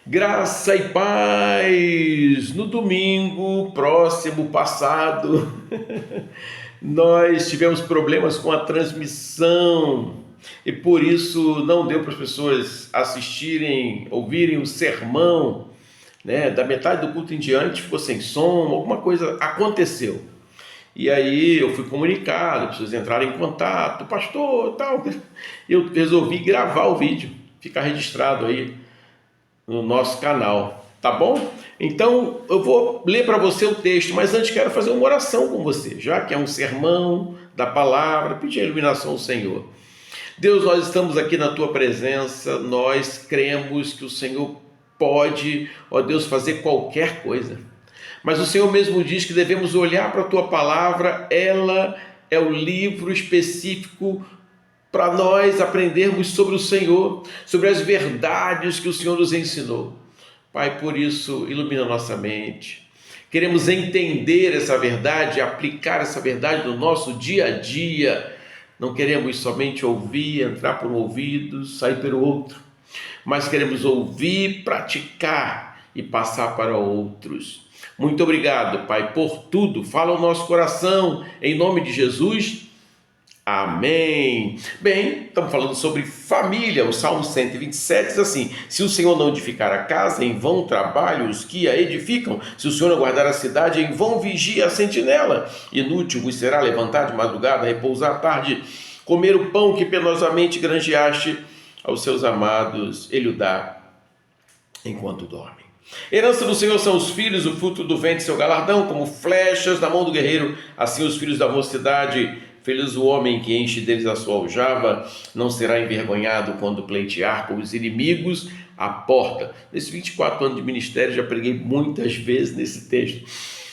Graça e paz! No domingo próximo passado, nós tivemos problemas com a transmissão e por isso não deu para as pessoas assistirem, ouvirem o sermão, né? Da metade do culto em diante ficou sem som, alguma coisa aconteceu. E aí eu fui comunicado, as pessoas entraram em contato, pastor, tal. Eu resolvi gravar o vídeo, ficar registrado aí no nosso canal, tá bom? Então eu vou ler para você o texto, mas antes quero fazer uma oração com você, já que é um sermão da palavra, pedir a iluminação ao Senhor. Deus, nós estamos aqui na tua presença, nós cremos que o Senhor pode, ó Deus, fazer qualquer coisa. Mas o Senhor mesmo diz que devemos olhar para a tua palavra, ela é o livro específico para nós aprendermos sobre o Senhor, sobre as verdades que o Senhor nos ensinou. Pai, por isso, ilumina nossa mente. Queremos entender essa verdade, aplicar essa verdade no nosso dia a dia. Não queremos somente ouvir, entrar por um ouvido, sair pelo outro, mas queremos ouvir, praticar e passar para outros. Muito obrigado, Pai, por tudo. Fala o nosso coração, em nome de Jesus. Amém. Bem, estamos falando sobre família. O Salmo 127 diz assim: se o Senhor não edificar a casa, em vão trabalham os que a edificam. Se o Senhor não guardar a cidade, em vão vigia a sentinela. Inútil vos será levantar de madrugada, repousar à tarde, comer o pão que penosamente granjeaste. Aos seus amados ele o dá enquanto dorme. Herança do Senhor são os filhos, o fruto do ventre seu galardão, como flechas na mão do guerreiro, assim os filhos da mocidade. Feliz o homem que enche deles a sua aljava, não será envergonhado quando pleitear com os inimigos à porta. Nesses 24 anos de ministério já preguei muitas vezes nesse texto,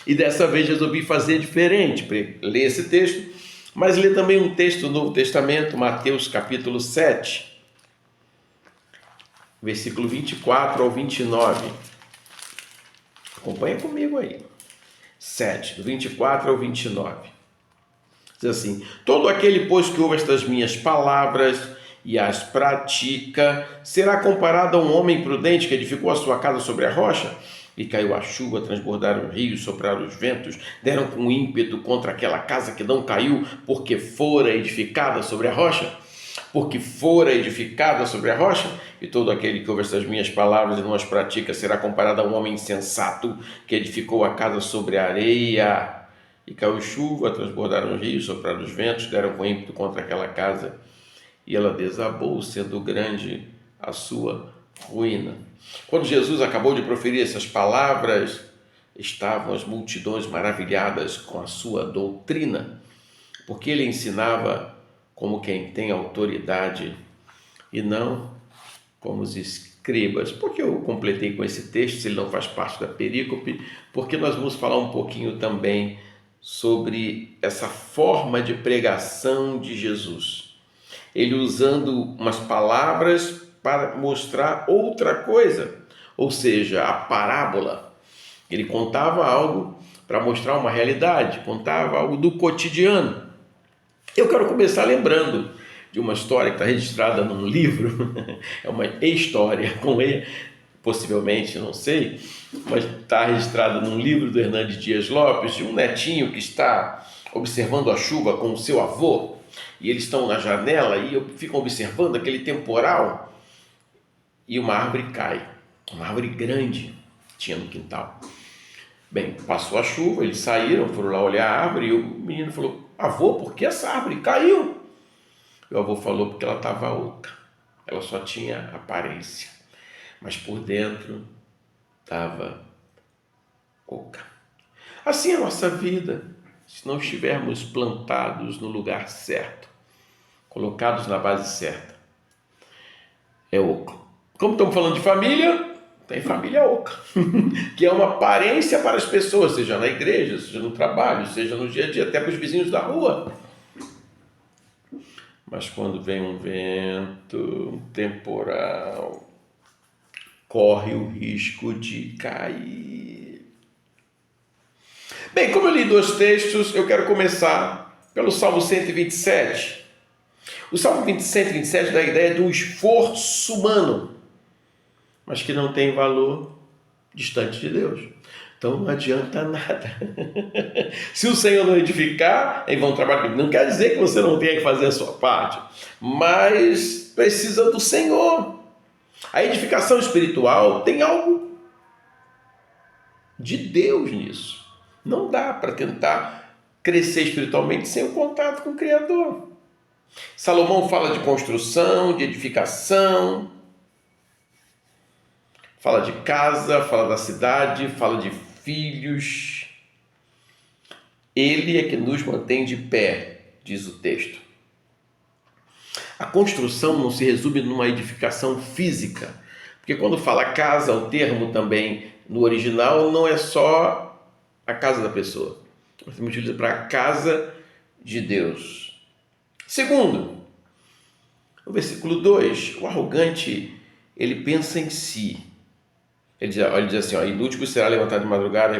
e dessa vez resolvi fazer diferente, ler esse texto, mas ler também um texto do Novo Testamento, Mateus capítulo 7, versículo 24 ao 29. Acompanha comigo aí. 7, do 24 ao 29. Diz assim: todo aquele, pois, que ouve estas minhas palavras e as pratica, será comparado a um homem prudente que edificou a sua casa sobre a rocha, e caiu a chuva, transbordaram os rios, sopraram os ventos, deram com ímpeto contra aquela casa que não caiu, porque fora edificada sobre a rocha. Porque fora edificada sobre a rocha. E todo aquele que ouve estas minhas palavras e não as pratica será comparado a um homem insensato que edificou a casa sobre a areia. E caiu chuva, transbordaram os rios, sopraram os ventos, deram com ímpeto contra aquela casa, e ela desabou, sendo grande a sua ruína. Quando Jesus acabou de proferir essas palavras, estavam as multidões maravilhadas com a sua doutrina, porque ele ensinava como quem tem autoridade e não como os escribas. Por que eu completei com esse texto, se ele não faz parte da perícope? Porque nós vamos falar um pouquinho também sobre essa forma de pregação de Jesus. Ele usando umas palavras para mostrar outra coisa, ou seja, a parábola. Ele contava algo para mostrar uma realidade, contava algo do cotidiano. Eu quero começar lembrando de uma história que está registrada num livro, é uma história com ele, possivelmente, não sei, mas está registrada num livro do Hernandes Dias Lopes, de um netinho que está observando a chuva com o seu avô, e eles estão na janela e ficam observando aquele temporal, e uma árvore cai, uma árvore grande tinha no quintal. Bem, passou a chuva, eles saíram, foram lá olhar a árvore, e o menino falou: avô, por que essa árvore caiu? E o avô falou: porque ela estava oca, ela só tinha aparência, mas por dentro estava oca. Assim é a nossa vida, se não estivermos plantados no lugar certo, colocados na base certa, é oco. Como estamos falando de família, tem família oca, que é uma aparência para as pessoas, seja na igreja, seja no trabalho, seja no dia a dia, até para os vizinhos da rua. Mas quando vem um vento, um temporal, corre o risco de cair. Bem, como eu li dois textos, eu quero começar pelo Salmo 127. O Salmo 127 dá a ideia de um esforço humano, mas que não tem valor, distante de Deus. Então não adianta nada. Se o Senhor não edificar, eles vão trabalhar. Não quer dizer que você não tenha que fazer a sua parte, mas precisa do Senhor. A edificação espiritual tem algo de Deus nisso. Não dá para tentar crescer espiritualmente sem o contato com o Criador. Salomão fala de construção, de edificação, fala de casa, fala da cidade, fala de filhos. Ele é que nos mantém de pé, diz o texto. A construção não se resume numa edificação física, porque quando fala casa, o termo também no original não é só a casa da pessoa. Nós temos utiliza para a casa de Deus. Segundo, no versículo 2, o arrogante, ele pensa em si. Ele diz assim, inútil será levantado de madrugada.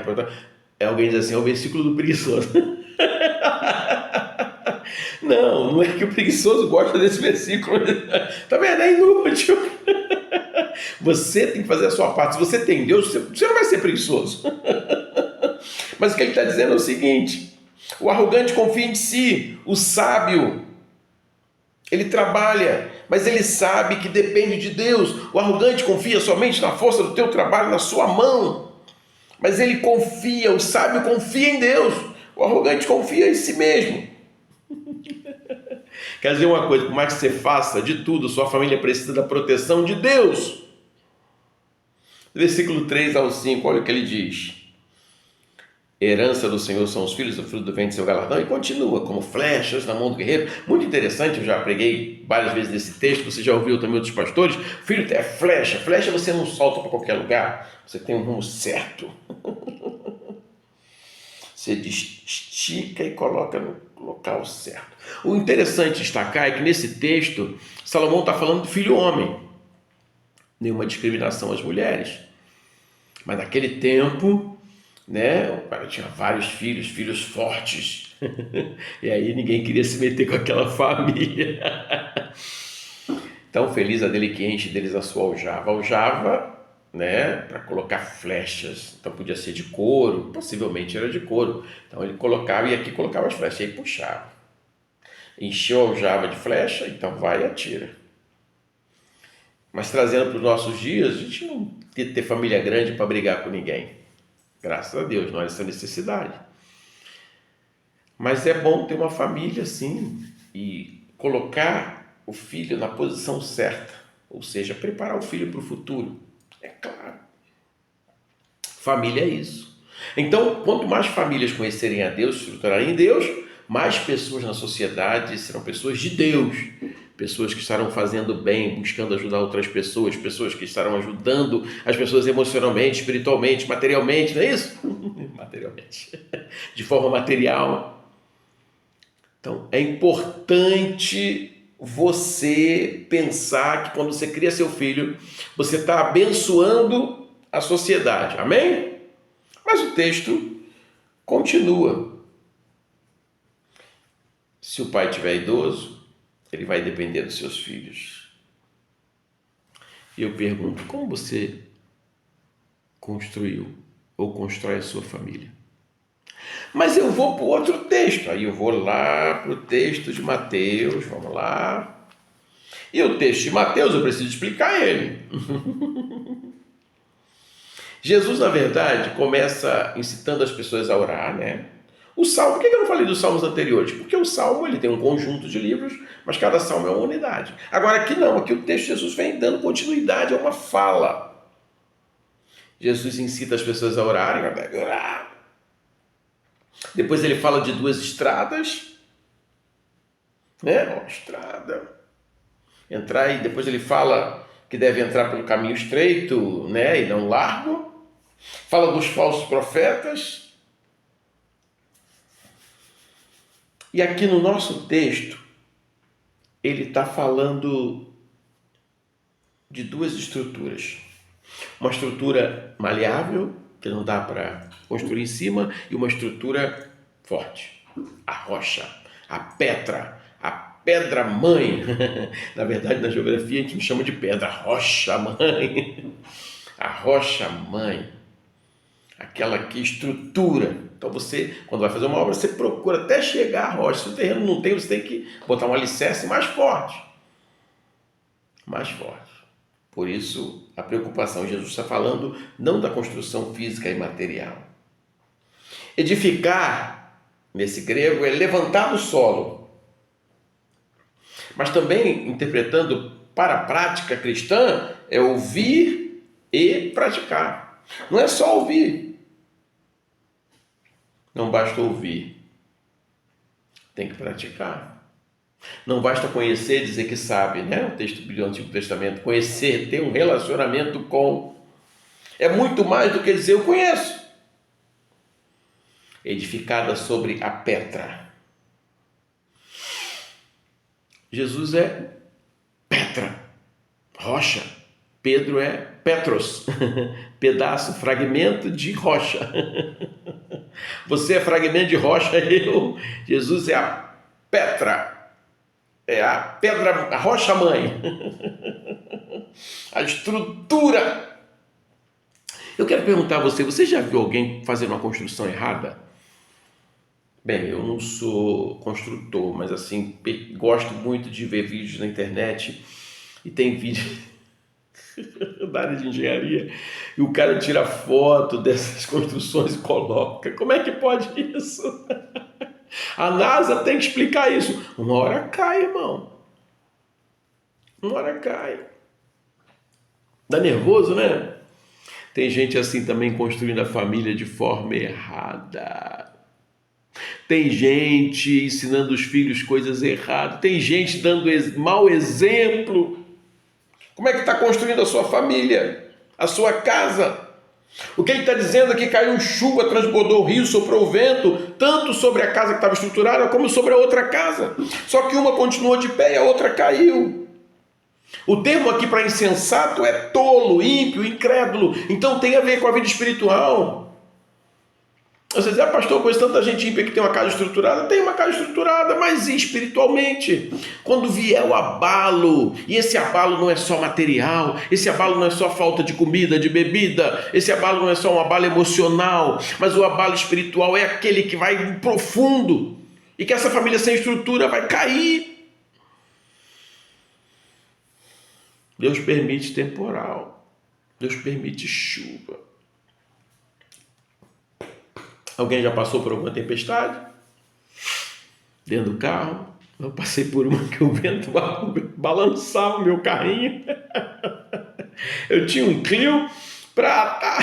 Alguém diz assim, é o versículo do preguiçoso. Não é que o preguiçoso gosta desse versículo. Tá vendo? É inútil. Você tem que fazer a sua parte. Se você tem Deus, você não vai ser preguiçoso. Mas o que ele está dizendo é o seguinte: o arrogante confia em si, o sábio, ele trabalha, mas ele sabe que depende de Deus. O arrogante confia somente na força do teu trabalho, na sua mão. Mas ele confia, o sábio confia em Deus. O arrogante confia em si mesmo. Quer dizer uma coisa, por mais que você faça de tudo, sua família precisa da proteção de Deus. Versículo 3 ao 5, olha o que ele diz. Herança do Senhor são os filhos, o fruto do ventre seu galardão, e continua, como flechas na mão do guerreiro. Muito interessante, eu já preguei várias vezes nesse texto, você já ouviu também outros pastores. Filho é flecha, flecha você não solta para qualquer lugar, você tem um rumo certo. Você estica e coloca no local certo. O interessante destacar é que nesse texto, Salomão está falando do filho homem. Nenhuma discriminação às mulheres. Mas naquele tempo, o cara tinha vários filhos, filhos fortes. E aí ninguém queria se meter com aquela família. Então, feliz a dele que enche deles a sua aljava. Aljava, para colocar flechas. Então podia ser de couro, possivelmente era de couro. Então ele colocava, e aqui colocava as flechas, e aí puxava. Encheu a aljava de flecha, então vai e atira. Mas trazendo para os nossos dias, a gente não tem que ter família grande para brigar com ninguém. Graças a Deus, não há essa necessidade. Mas é bom ter uma família assim e colocar o filho na posição certa. Ou seja, preparar o filho para o futuro. É claro. Família é isso. Então, quanto mais famílias conhecerem a Deus, se estruturarem em Deus, mais pessoas na sociedade serão pessoas de Deus. Pessoas que estarão fazendo bem, buscando ajudar outras pessoas, pessoas que estarão ajudando as pessoas emocionalmente, espiritualmente, materialmente, não é isso? Materialmente. De forma material. Então, é importante você pensar que quando você cria seu filho, você está abençoando a sociedade. Amém? Mas o texto continua. Se o pai estiver idoso, ele vai depender dos seus filhos. E eu pergunto, como você construiu ou constrói a sua família? Mas eu vou para o outro texto. Aí eu vou lá para o texto de Mateus, vamos lá. E o texto de Mateus, eu preciso explicar ele. Jesus, na verdade, começa incitando as pessoas a orar, O Salmo, por que eu não falei dos salmos anteriores? Porque o Salmo ele tem um conjunto de livros, mas cada salmo é uma unidade. Agora aqui não, aqui o texto de Jesus vem dando continuidade a uma fala. Jesus incita as pessoas a orarem, orar. Depois ele fala de duas estradas, estrada. Entrar, e depois ele fala que deve entrar pelo caminho estreito, e não largo. Fala dos falsos profetas. E aqui no nosso texto, ele está falando de duas estruturas. Uma estrutura maleável, que não dá para construir em cima, e uma estrutura forte. A rocha, a pedra, a pedra-mãe. Na verdade, na geografia a gente me chama de pedra, rocha-mãe. A rocha-mãe, aquela que estrutura. Então você, quando vai fazer uma obra, você procura até chegar à rocha. Se o terreno não tem, você tem que botar um alicerce mais forte. Mais forte. Por isso, a preocupação, Jesus está falando não da construção física e material. Edificar, nesse grego, é levantar do solo. Mas também, interpretando para a prática cristã, é ouvir e praticar. Não é só ouvir. Não basta ouvir. Tem que praticar. Não basta conhecer e dizer que sabe, né? O texto do Antigo Testamento. Conhecer, ter um relacionamento com. É muito mais do que dizer eu conheço. Edificada sobre a Petra. Jesus é Petra, rocha. Pedro é Petros, pedaço, fragmento de rocha. Você é fragmento de rocha, Jesus é a Petra, é a pedra, a rocha-mãe, a estrutura. Eu quero perguntar a você, você já viu alguém fazendo uma construção errada? Bem, eu não sou construtor, mas assim, gosto muito de ver vídeos na internet e tem vídeo da área de engenharia e o cara tira foto dessas construções e coloca. Como é que pode isso? A NASA tem que explicar isso. Uma hora cai, irmão. Uma hora cai. Dá nervoso, né? Tem gente assim também construindo a família de forma errada. Tem gente ensinando os filhos coisas erradas. Tem gente dando mau exemplo. Como é que está construindo a sua família? A sua casa? O que ele está dizendo é que caiu chuva, transbordou o rio, soprou o vento, tanto sobre a casa que estava estruturada, como sobre a outra casa. Só que uma continuou de pé e a outra caiu. O termo aqui para insensato é tolo, ímpio, incrédulo. Então tem a ver com a vida espiritual. Você diz, pastor, conheço tanta gente ímpia que tem uma casa estruturada. Tem uma casa estruturada, mas e espiritualmente? Quando vier o abalo, e esse abalo não é só material, esse abalo não é só falta de comida, de bebida, esse abalo não é só um abalo emocional, mas o abalo espiritual é aquele que vai profundo, e que essa família sem estrutura vai cair. Deus permite temporal, Deus permite chuva. Alguém já passou por alguma tempestade? Dentro do carro? Eu passei por uma que o vento balançava o meu carrinho. Eu tinha um Clio prata.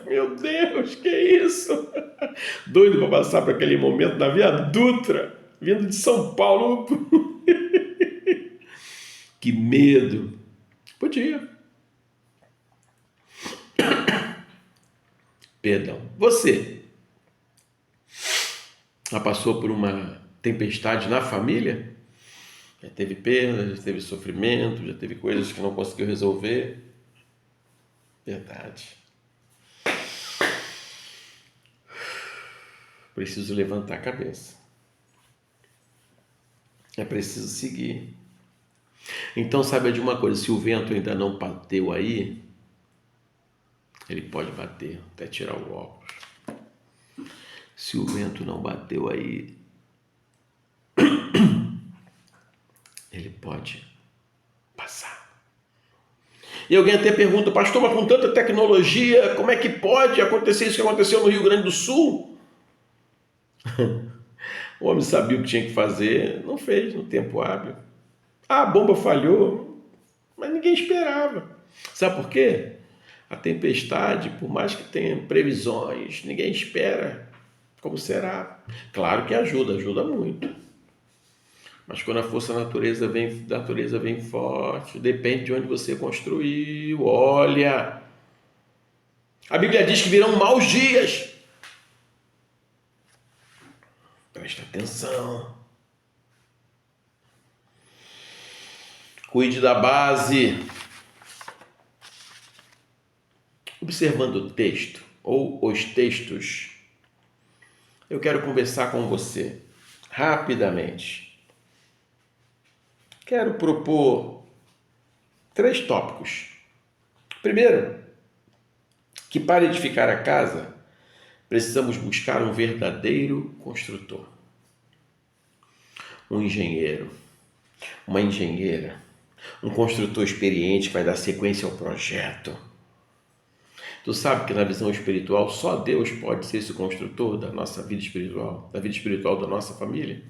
Meu Deus, que isso? Doido para passar por aquele momento na Via Dutra, vindo de São Paulo. Que medo. Podia. Perdão. Você já passou por uma tempestade na família? Já teve perda, já teve sofrimento, já teve coisas que não conseguiu resolver? Verdade. Preciso levantar a cabeça. É preciso seguir. Então, saiba de uma coisa, se o vento ainda não bateu aí, ele pode bater, até tirar o óculos. Se o vento não bateu aí, ele pode passar. E alguém até pergunta, pastor, mas com tanta tecnologia, como é que pode acontecer isso que aconteceu no Rio Grande do Sul? O homem sabia o que tinha que fazer, não fez no tempo hábil. A bomba falhou, mas ninguém esperava. Sabe por quê? A tempestade, por mais que tenha previsões, ninguém espera como será. Claro que ajuda muito. Mas quando a força da natureza vem forte, depende de onde você construiu. Olha, a Bíblia diz que virão maus dias. Presta atenção. Cuide da base. Observando o texto, ou os textos, eu quero conversar com você rapidamente. Quero propor 3 tópicos. Primeiro, que para edificar a casa, precisamos buscar um verdadeiro construtor. Um engenheiro, uma engenheira, um construtor experiente que vai dar sequência ao projeto. Tu sabe que na visão espiritual só Deus pode ser esse construtor da nossa vida espiritual, da vida espiritual da nossa família.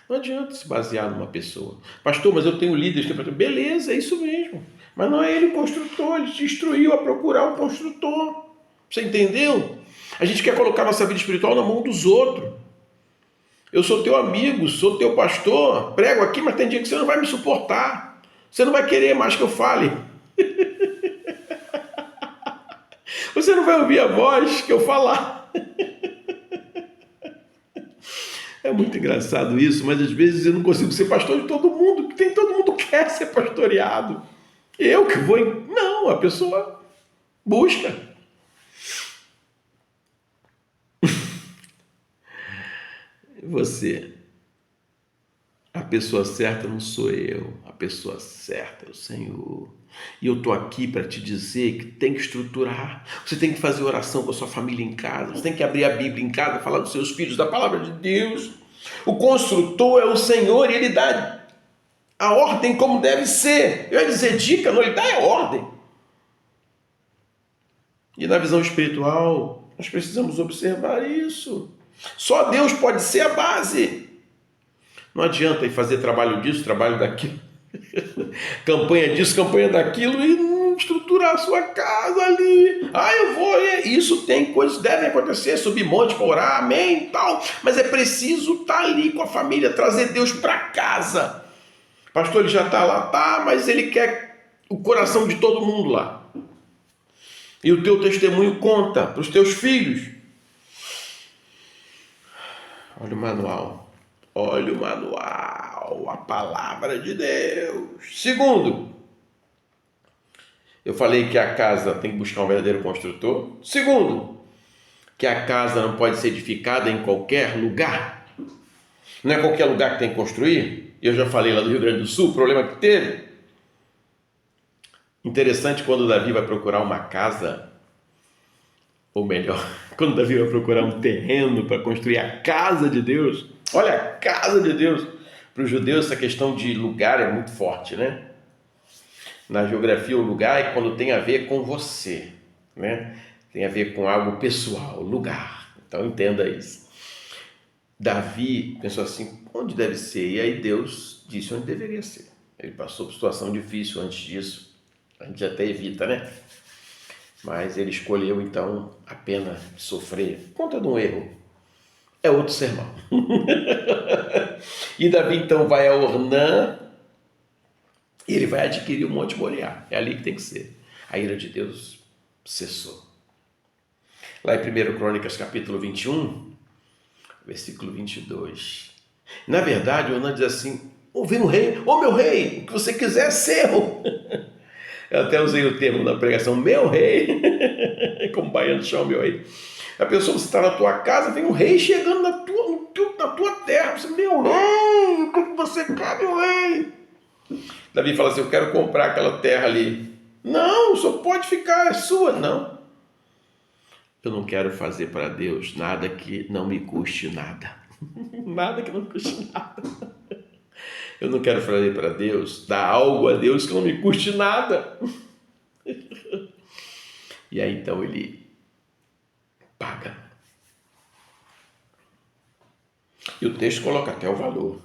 Não adianta se basear numa pessoa. Pastor, mas eu tenho líderes que... Beleza, é isso mesmo. Mas não é ele o construtor, ele te instruiu a procurar um construtor. Você entendeu? A gente quer colocar nossa vida espiritual na mão dos outros. Eu sou teu amigo, sou teu pastor, prego aqui, mas tem dia que você não vai me suportar. Você não vai querer mais que eu fale. Você não vai ouvir a voz que eu falar. É muito engraçado isso, mas às vezes eu não consigo ser pastor de todo mundo, porque todo mundo quer ser pastoreado. Eu que vou... Não, a pessoa busca. Você, a pessoa certa não sou eu, a pessoa certa é o Senhor. E eu estou aqui para te dizer que tem que estruturar. Você tem que fazer oração com a sua família em casa. Você tem que abrir a Bíblia em casa, falar dos seus filhos, da palavra de Deus. O construtor é o Senhor e Ele dá a ordem como deve ser. Eu ia dizer dica, não, Ele dá a ordem. E na visão espiritual, nós precisamos observar isso. Só Deus pode ser a base. Não adianta ir fazer trabalho disso, trabalho daquilo, campanha disso, campanha daquilo e não estruturar a sua casa ali. Eu vou, isso tem coisas que devem acontecer, subir monte para orar, amém, tal. Mas é preciso estar ali com a família, trazer Deus para casa. Pastor, ele já está lá, tá, mas ele quer o coração de todo mundo lá. E o teu testemunho conta para os teus filhos. Olha o manual. Olha o manual, a palavra de Deus. Segundo, eu falei que a casa tem que buscar um verdadeiro construtor. Segundo, que a casa não pode ser edificada em qualquer lugar. Não é qualquer lugar que tem que construir. Eu já falei lá do Rio Grande do Sul, o problema que teve. Interessante quando Davi vai procurar uma casa, ou melhor, quando Davi vai procurar um terreno para construir a casa de Deus. Olha, a casa de Deus. Para os judeus essa questão de lugar é muito forte, né? Na geografia o lugar é quando tem a ver com você, né? Tem a ver com algo pessoal, lugar. Então entenda isso. Davi pensou assim, onde deve ser? E aí Deus disse onde deveria ser. Ele passou por situação difícil antes disso. A gente até evita, né? Mas ele escolheu então a pena de sofrer por conta de um erro. É outro sermão. E Davi então vai a Ornã e ele vai adquirir o Monte Moriá. É ali que tem que ser. A ira de Deus cessou. Lá em 1 Crônicas capítulo 21, versículo 22. Na verdade, Ornã diz assim, vem o rei, meu rei, o que você quiser é seu. Eu até usei o termo na pregação, meu rei, como baiano chama meu rei. A pessoa, você está na tua casa, vem um rei chegando na tua terra. Você, meu rei, o que você quer, meu rei? Davi fala assim, eu quero comprar aquela terra ali. Não, só pode ficar, é sua. Não. Eu não quero fazer para Deus nada que não me custe nada. Nada que não custe nada. Eu não quero fazer para Deus, dar algo a Deus que não me custe nada. E aí então ele paga. E o texto coloca até o valor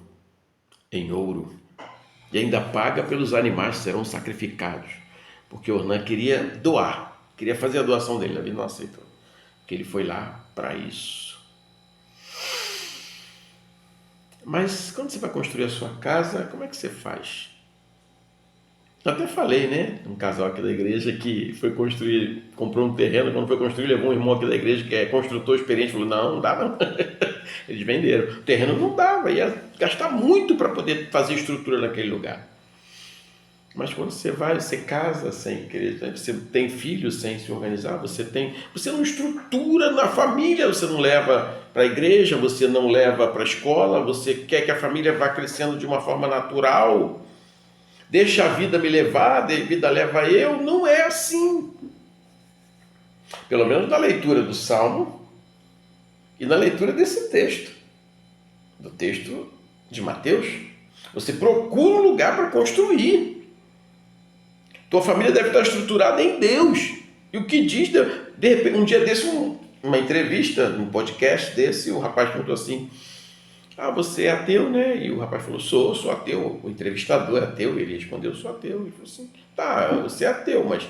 em ouro. E ainda paga pelos animais que serão sacrificados. Porque Ornã queria doar, queria fazer a doação dele. Davi não aceitou. Porque ele foi lá para isso. Mas quando você vai construir a sua casa, como é que você faz? Eu até falei, né? Um casal aqui da igreja que foi construir, comprou um terreno, quando foi construir, levou um irmão aqui da igreja que é construtor experiente, falou, não dá não. Eles venderam. O terreno não dava, ia gastar muito para poder fazer estrutura naquele lugar. Mas quando você casa sem querer, você tem filhos sem se organizar, você não estrutura na família, você não leva para a igreja, você não leva para a escola, você quer que a família vá crescendo de uma forma natural, deixa a vida me levar, a vida leva eu, não é assim. Pelo menos na leitura do Salmo e na leitura desse texto, do texto de Mateus. Você procura um lugar para construir. Tua família deve estar estruturada em Deus. E o que diz, de repente, um dia desse, uma entrevista, um podcast desse, o rapaz perguntou assim, você é ateu, né? E o rapaz falou, sou ateu. O entrevistador é ateu. Ele respondeu, sou ateu. Ele falou assim, você é ateu, mas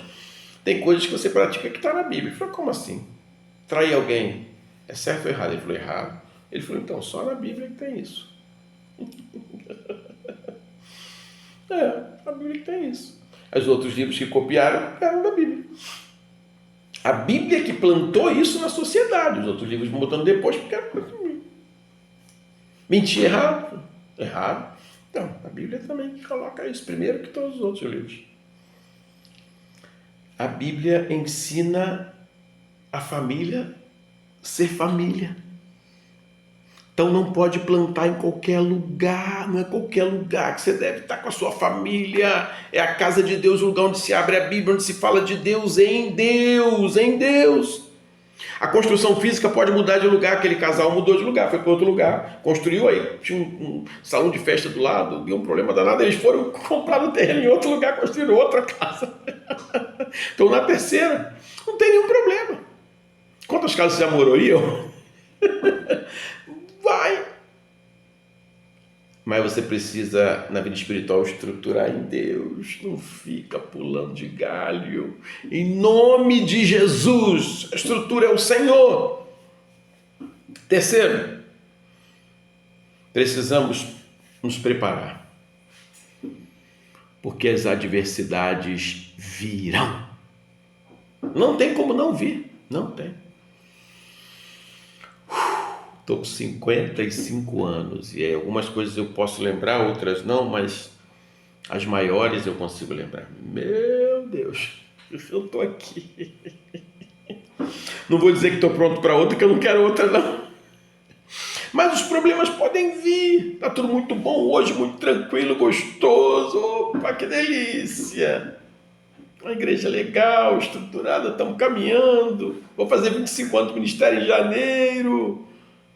tem coisas que você pratica que está na Bíblia. Ele falou, como assim? Trair alguém é certo ou errado? Ele falou, errado. Ele falou, então, só na Bíblia que tem isso. A Bíblia que tem isso. Os outros livros que copiaram da Bíblia. A Bíblia que plantou isso na sociedade. Os outros livros botando depois porque era consumir. Mentir errado? Errado. Então, a Bíblia também coloca isso primeiro que todos os outros livros. A Bíblia ensina a família ser família. Então não pode plantar em qualquer lugar, não é qualquer lugar que você deve estar com a sua família. É a casa de Deus, o lugar onde se abre a Bíblia, onde se fala de Deus, em Deus, em Deus. A construção física pode mudar de lugar, aquele casal mudou de lugar, foi para outro lugar, construiu aí, tinha um salão de festa do lado, deu um problema danado, eles foram comprar no terreno em outro lugar, construíram outra casa. Então na terceira, não tem nenhum problema. Quantas casas já morou aí? Vai! Mas você precisa, na vida espiritual, estruturar em Deus. Não fica pulando de galho. Em nome de Jesus, a estrutura é o Senhor. Terceiro, precisamos nos preparar. Porque as adversidades virão. Não tem como não vir. Não tem. Estou com 55 anos e algumas coisas eu posso lembrar, outras não, mas as maiores eu consigo lembrar. Meu Deus, eu estou aqui. Não vou dizer que estou pronto para outra, que eu não quero outra não. Mas os problemas podem vir. Está tudo muito bom hoje, muito tranquilo, gostoso. Opa, que delícia. Uma igreja legal, estruturada, estamos caminhando. Vou fazer 25 anos de ministério em janeiro.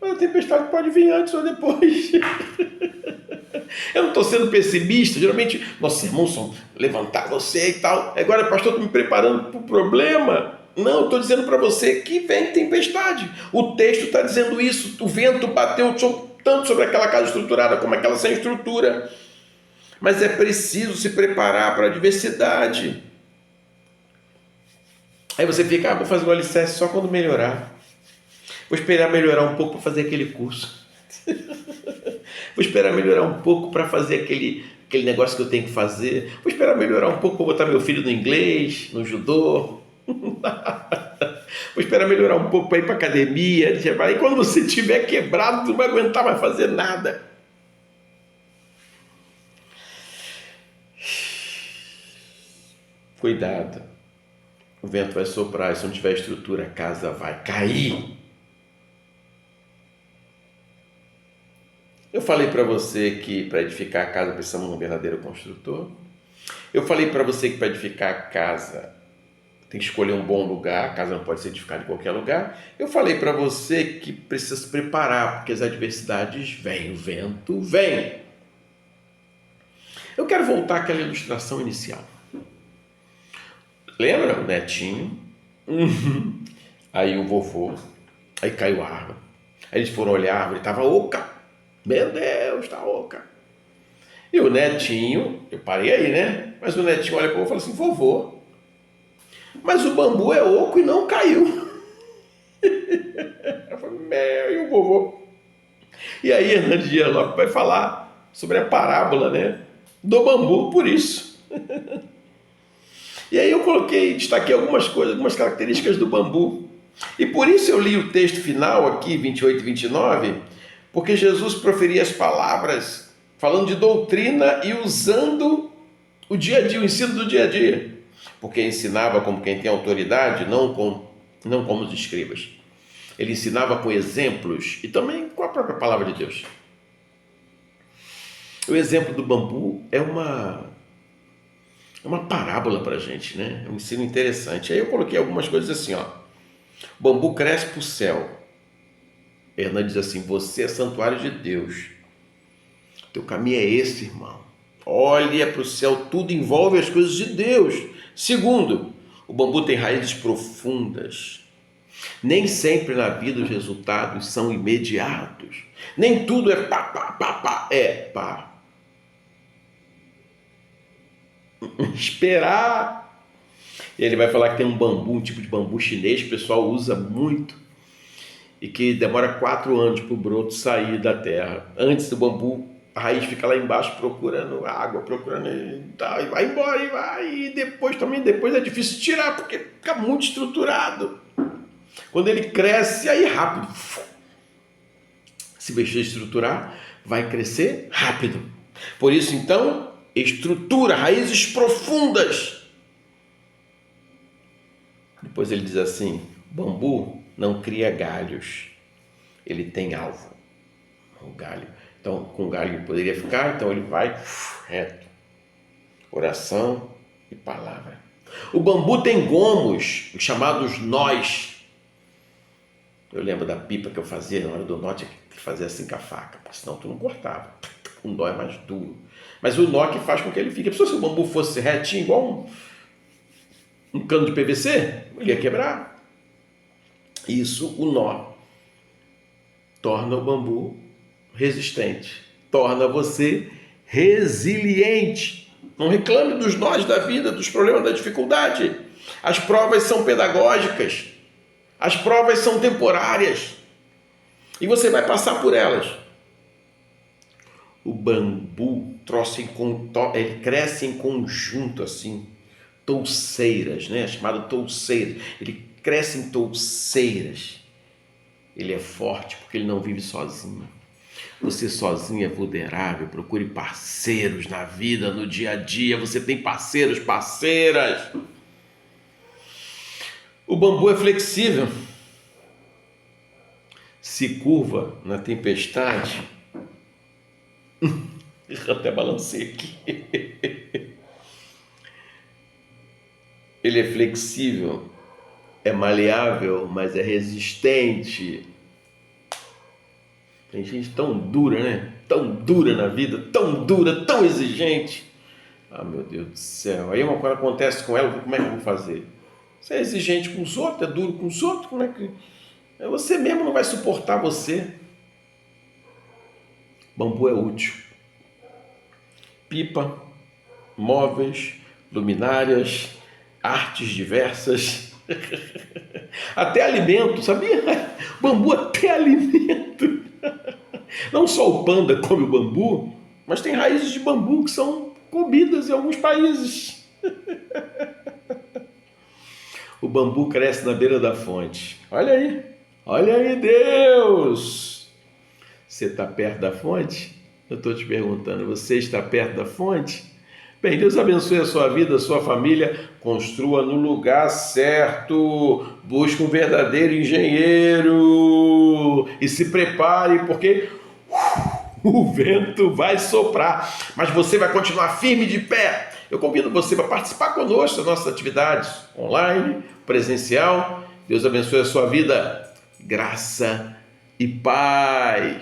Mas a tempestade pode vir antes ou depois. Eu não estou sendo pessimista. Geralmente, nossos irmãos são levantar você e tal. Agora, pastor, estou me preparando para o problema. Não, estou dizendo para você que vem tempestade. O texto está dizendo isso. O vento bateu tanto sobre aquela casa estruturada como aquela sem estrutura. Mas é preciso se preparar para a adversidade. Aí você fica, vou fazer o alicerce só quando melhorar. Vou esperar melhorar um pouco para fazer aquele curso. Vou esperar melhorar um pouco para fazer aquele negócio que eu tenho que fazer. Vou esperar melhorar um pouco para botar meu filho no inglês, no judô. Vou esperar melhorar um pouco para ir para academia. E quando você estiver quebrado, não vai aguentar mais fazer nada. Cuidado. O vento vai soprar, e se não tiver estrutura, a casa vai cair. Eu falei para você que para edificar a casa precisamos de um verdadeiro construtor. Eu falei para você que para edificar a casa tem que escolher um bom lugar, a casa não pode ser edificada em qualquer lugar. Eu falei para você que precisa se preparar, porque as adversidades vêm, o vento vem. Eu quero voltar àquela ilustração inicial. Lembra o netinho? Aí o vovô, aí caiu a árvore. Aí eles foram olhar, a árvore estava oca. Meu Deus, está oca. E o netinho, eu parei aí, né? Mas o netinho olha para o vovô e fala assim, vovô, mas o bambu é oco e não caiu. Eu falei, e o vovô? E aí Hernandes Dias Lopes vai falar sobre a parábola, né? Do bambu, por isso. E aí eu destaquei algumas coisas, algumas características do bambu. E por isso eu li o texto final aqui, 28 e 29, porque Jesus proferia as palavras falando de doutrina e usando O dia a dia, o ensino do dia a dia. Porque ensinava como quem tem autoridade, não como os escribas. Ele ensinava com exemplos e também com a própria palavra de Deus. O exemplo do bambu é uma parábola para a gente, né? É um ensino interessante. Aí eu coloquei algumas coisas assim, ó. O bambu cresce para o céu. Hernani diz assim, você é santuário de Deus. Teu caminho é esse, irmão. Olha para o céu, tudo envolve as coisas de Deus. Segundo, o bambu tem raízes profundas. Nem sempre na vida os resultados são imediatos. Nem tudo é pá, pá, pá, pá. É pá. Esperar. Ele vai falar que tem um bambu, um tipo de bambu chinês que o pessoal usa muito e que demora 4 anos para o broto sair da terra. Antes do bambu, a raiz fica lá embaixo procurando água, procurando e vai embora e vai. E depois é difícil tirar porque fica muito estruturado. Quando ele cresce, aí rápido. Se deixar estruturar, vai crescer rápido. Por isso, então, estrutura, raízes profundas. Depois ele diz assim, bambu não cria galhos, ele tem alvo. O galho. Então, com o galho ele poderia ficar, então ele vai reto. Oração e palavra. O bambu tem gomos, os chamados nós. Eu lembro da pipa que eu fazia na hora do nó, tinha que fazer assim com a faca, porque senão tu não cortava. O nó é mais duro. Mas o nó que faz com que ele fique. Se o bambu fosse retinho, igual um cano de PVC, ele ia quebrar. Isso, o nó, torna o bambu resistente, torna você resiliente. Não reclame dos nós da vida, dos problemas da dificuldade. As provas são pedagógicas, as provas são temporárias e você vai passar por elas. O bambu ele cresce em conjunto assim, touceiras, né? Chamado touceiras. Ele cresce em touceiras. Ele é forte porque ele não vive sozinho. Você sozinho é vulnerável. Procure parceiros na vida, no dia a dia. Você tem parceiros, parceiras. O bambu é flexível. Se curva na tempestade. Eu até balancei aqui. Ele é flexível, é maleável, mas é resistente. Tem gente tão dura, né? Tão dura na vida, tão dura, tão exigente. Ah, meu Deus do céu. Aí uma coisa acontece com ela, como é que eu vou fazer? Você é exigente com os outros, é duro com os outros, como é que... Você mesmo não vai suportar você. Bambu é útil. Pipa, móveis, luminárias, artes diversas, até alimento, sabia? Bambu até alimento. Não só o panda come o bambu, mas tem raízes de bambu que são comidas em alguns países. O bambu cresce na beira da fonte. Olha aí, Deus! Você está perto da fonte? Eu estou te perguntando, você está perto da fonte? Bem, Deus abençoe a sua vida, a sua família, construa no lugar certo, busque um verdadeiro engenheiro e se prepare, porque o vento vai soprar, mas você vai continuar firme de pé. Eu convido você para participar conosco das nossas atividades online, presencial. Deus abençoe a sua vida, graça e paz.